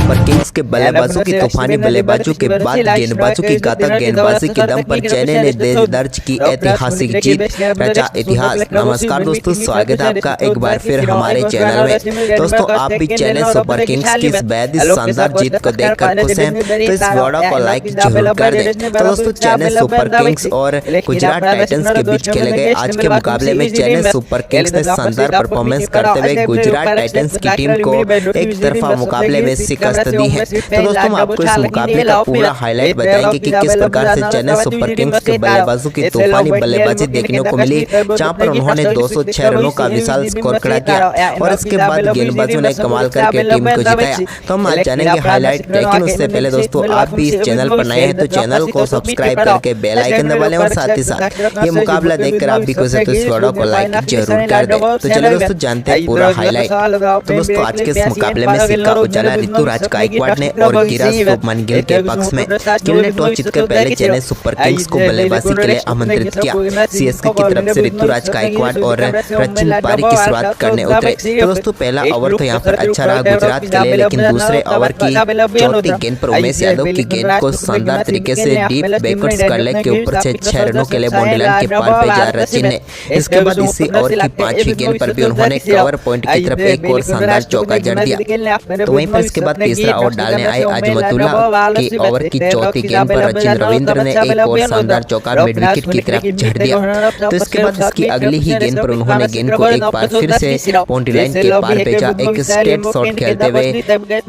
Super Kings के बल्लेबाजों की तूफानी बल्लेबाजों के बाद गेंदबाजों की घातक गेंदबाजी के दम पर चेन्नई ने दर्ज की ऐतिहासिक जीत, रचा इतिहास। नमस्कार दोस्तों, स्वागत है आपका एक बार फिर हमारे चैनल में। दोस्तों, आप भी चेन्नई सुपर किंग्स की इस बेहद शानदार जीत को देखकर खुश हैं तो इस वीडियो को लाइक जरूर कर दें। तो दोस्तों, चेन्नई सुपर किंग्स और गुजरात टाइटंस के बीच खेले गए आज के मुकाबले में चेन्नई सुपर किंग्स ने शानदार परफॉर्मेंस करते हुए गुजरात टाइटंस की टीम को एक तरफा मुकाबले में शिकस्त दी है। तो दोस्तों, हम आपको इस मुकाबले का पूरा हाईलाइट बताएंगे कि किस प्रकार से चेन्नई सुपर किंग्स के बल्लेबाजों की तूफानी बल्लेबाजी देखने को मिली, जहां पर उन्होंने 206 रनों का विशाल स्कोर खड़ा किया और इसके बाद गेंदबाजों ने कमाल करके टीम को जिताया। तो हम आज जानेंगे हाईलाइट, लेकिन उससे पहले दोस्तों, आप भी इस चैनल पर नए हैं तो चैनल को सब्सक्राइब करके बेल आइकन दबा लें और साथ ही साथ ये मुकाबला देखकर आप भी खुश हैं तो इस वीडियो को लाइक जरूर कर दें। तो चलिए दोस्तों, जानते हैं पूरा हाईलाइट। तो दोस्तों, आज के इस मुकाबले में सिक्का उछाला ऋतुराज गायकवाड़ ने और गिराज शुभमन गिल के पक्ष में। गिल ने टॉस जीतकर पहले चेन्नई सुपर किंग्स को बल्लेबाजी के लिए आमंत्रित किया। सीएसके की तरफ से ऋतुराज गायकवाड़ और रचिन पारी की शुरुआत करने उतरे। तो दोस्तों, पहला ओवर तो यहाँ पर अच्छा रहा गुजरात के लिए, लेकिन दूसरे ओवर की चौथी गेंद पर उमेश यादव की गेंद को शानदार तरीके से डीप बैकवर्ड्स कर लेग के ऊपर से 6 रनों के लिए बाउंड्री लाइन के पार भेजा रचिन ने। इसके बाद इसी ओवर की 5वीं गेंद पर भी उन्होंने कवर पॉइंट की तरफ एक और शानदार चौका जड़ दिया। तो वहीं पर इसके बाद तीसरा ओवर डालने आए अजमतुल्ला के ओवर की चौथी गेंद पर रचिन रविंद्र ने एक और शानदार चौका मिड विकेट की तरफ जड़ दिया। तो इसके बाद इसकी अगली ही गेंद पर उन्होंने गेंद को एक बार फिर से बाउंड्री लाइन के पार भेजा, एक स्ट्रेट शॉट खेलते हुए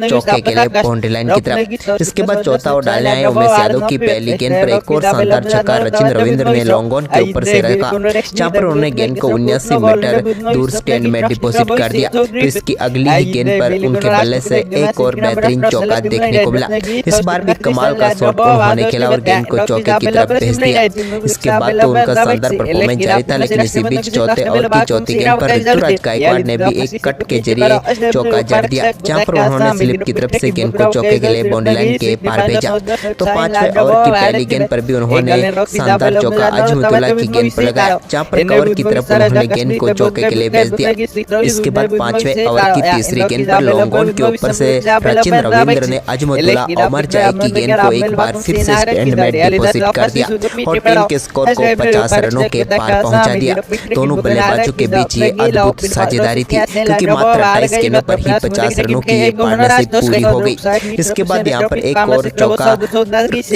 चौके के लिए बाउंड्री लाइन की तरफ। इसके बाद चौथा ओवर डालने आए उमेश यादव की पहली गेंद पर एक और शानदार छक्का रचिन रविंद्र ने लॉन्ग ऑन के ऊपर से रखा, जहां पर उन्होंने गेंद को 79 मीटर दूर स्टैंड में डिपॉजिट कर दिया। तो इसकी अगली ही गेंद पर उनके बल्ले से एक और बेहतरीन चौका देखने को मिला। इस बार भी कमाल का शॉट उन्होंने खेला और गेंद को चौके की तरफ भेज दिया। इसके बाद तो उनका शानदार परफॉर्मेंस जारी था, लेकिन इसी बीच चौथे ओवर की चौथी गेंद पर ऋतुराज गायकवाड़ ने भी एक कट के जरिए चौका जड़ दिया, जहां पर उन्होंने स्लिप की तरफ से गेंद को चौके के लिए बाउंड्री लाइन के पार भेजा। तो 5वें ओवर की पहली गेंद पर भी उन्होंने शानदार चौका अजमतुल्ला की गेंद पर लगाया, जहां पर कवर की तरफ उन्होंने गेंद को चौके के लिए भेज दिया। इसके बाद 5वें ओवर की तीसरी गेंद पर लॉन्ग ऑन के ऊपर से रचिन रविंद्र ने अजमतुल्ला अमर जाए की गेंद को एक बार फिर से स्टैंड में डिपॉजिट कर दिया और टीम के स्कोर को 50 रनों के पार पहुंचा दिया। दोनों बल्लेबाजों के बीच ये अद्भुत साझेदारी थी, क्योंकि मात्र 28 गेंदों पर ही 50 रनों की ये पार्टनरशिप पूरी हो गई। इसके बाद यहाँ पर एक और चौका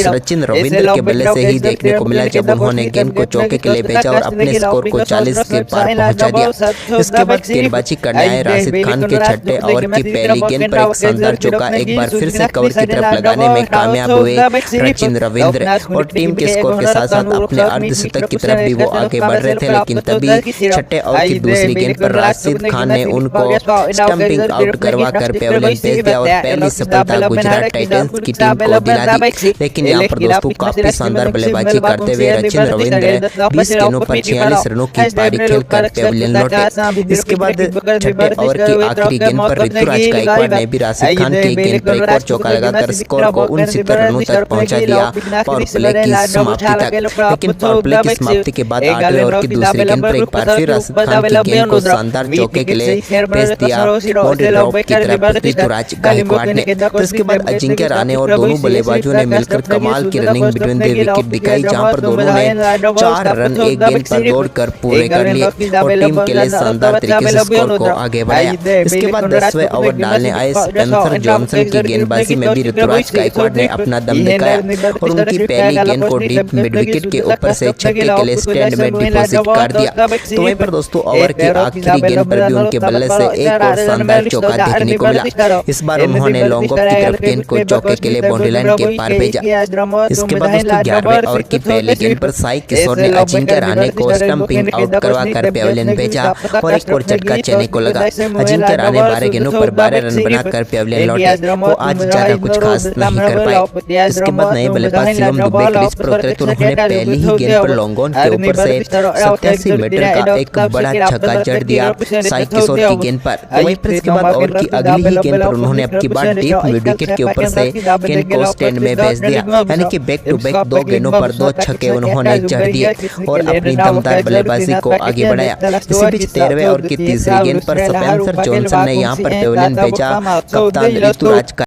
रचिन रविंद्र के बल्ले से ही देखने को मिला, जब उन्होंने गेंद को चौके के लिए भेजा और अपने स्कोर को 40 के पार पहुंचा दिया। इसके बाद गेंदबाजी करने आए राशिद खान के छठे ओवर की पहली गेंद पर एक शानदार चौका एक बार फिर से कवर की तरफ लगाने में कामयाब हुए रचिन रविंद्र और टीम के स्कोर के साथ साथ अपने अर्धशतक की तरफ भी वो आगे बढ़ रहे थे। लेकिन तभी छठे ओवर की दूसरी गेंद पर राशिद खान ने उनको स्टंपिंग आउट करवा कर पेवलियन भेज दिया और पहली सफलता गुजरात टाइटंस की टीम को दिला दी। लेकिन यहाँ पर दोस्तों, काफी शानदार बल्लेबाजी करते हुए रचिन रविंद्र 20 गेंदों पर 46 रनों की पारी खेलकर पेवलियन लौटे। इसके बाद छठे ओवर की आखिरी गेंद पर ऋतुराज गायकवाड़ ने भी राशिद खान की गेंद पर एक और चौका लगाकर स्कोर को 69 रनों तक पहुंचा दिया पावर प्ले की समाप्ति तक। लेकिन पावर प्ले की समाप्ति के बाद 8वें ओवर की दूसरी गेंद पर एक बार फिर राशिद खान की गेंद को शानदार चौके के लिए भेज दिया बाउंड्री ड्रॉप की तरफ ऋतुराज गायकवाड़ ने। तो इसके बाद अजिंक्य रहाणे और दोनों बल्लेबाजों ने मिलकर कमाल की रनिंग बिटवीन द विकेट दिखाई, जहां पर दोनों ने 4 रन एक गेंद पर दौड़कर पूरे कर लिए और टीम के लिए शानदार तरीके से स्कोर को आगे बढ़ाया। इसके बाद 10वें ओवर डालने आए स्पेंसर जॉनसन की गेंदबाजी में भी ऋतुराज गायकवाड़ ने अपना दम दिखाया और उनकी पहली गेंद को डीप मिड विकेट के ऊपर से छक्के के लिए स्टैंड में डिपॉजिट कर दिया। तो वहीं पर दोस्तों, ओवर की आखिरी गेंद पर भी उनके बल्ले से एक और शानदार चौका देखने को मिला। इस बार उन्होंने लॉन्ग ऑफ की तरफ गेंद को चौके के लिए बाउंड्री लाइन के पार भेजा। इसके बाद दोस्तों, 11वें ओवर की पहली गेंद पर साई किशोर ने अजिंक्य रहाणे को स्टंपिंग आउट करवा कर पेवलियन भेजा और एक और झटका चेन्नई को लगा। अजिंक्य रहाणे 12 गेंदों पर 12 रन बनाकर पेवलियन लौटे। वो आज ज्यादा कुछ खास नहीं कर पाए। इसके बाद नए बल्लेबाज शिवम दुबे क्रीज पर उतरे तो उन्होंने पहली ही गेंद पर लॉन्ग ऑन के ऊपर से 87 मीटर का एक बड़ा छक्का जड़ दिया साई किशोर की गेंद पर। वहीं पर इसके बाद ओवर की अगली ही गेंद पर उन्होंने अब की बार डीप मिड विकेट के ऊपर से गेंद को स्टैंड में भेज दिया, यानी कि बैक टू बैक 2 गेंदों पर 2 छक्के उन्होंने जड़ दिए और अपनी दमदार बल्लेबाजी को आगे बढ़ाया। इसी बीच 13वें ओवर की तीसरी गेंद पर स्पेंसर जॉनसन ने यहाँ पर पेवलियन भेजा कप्तान ऋतुराज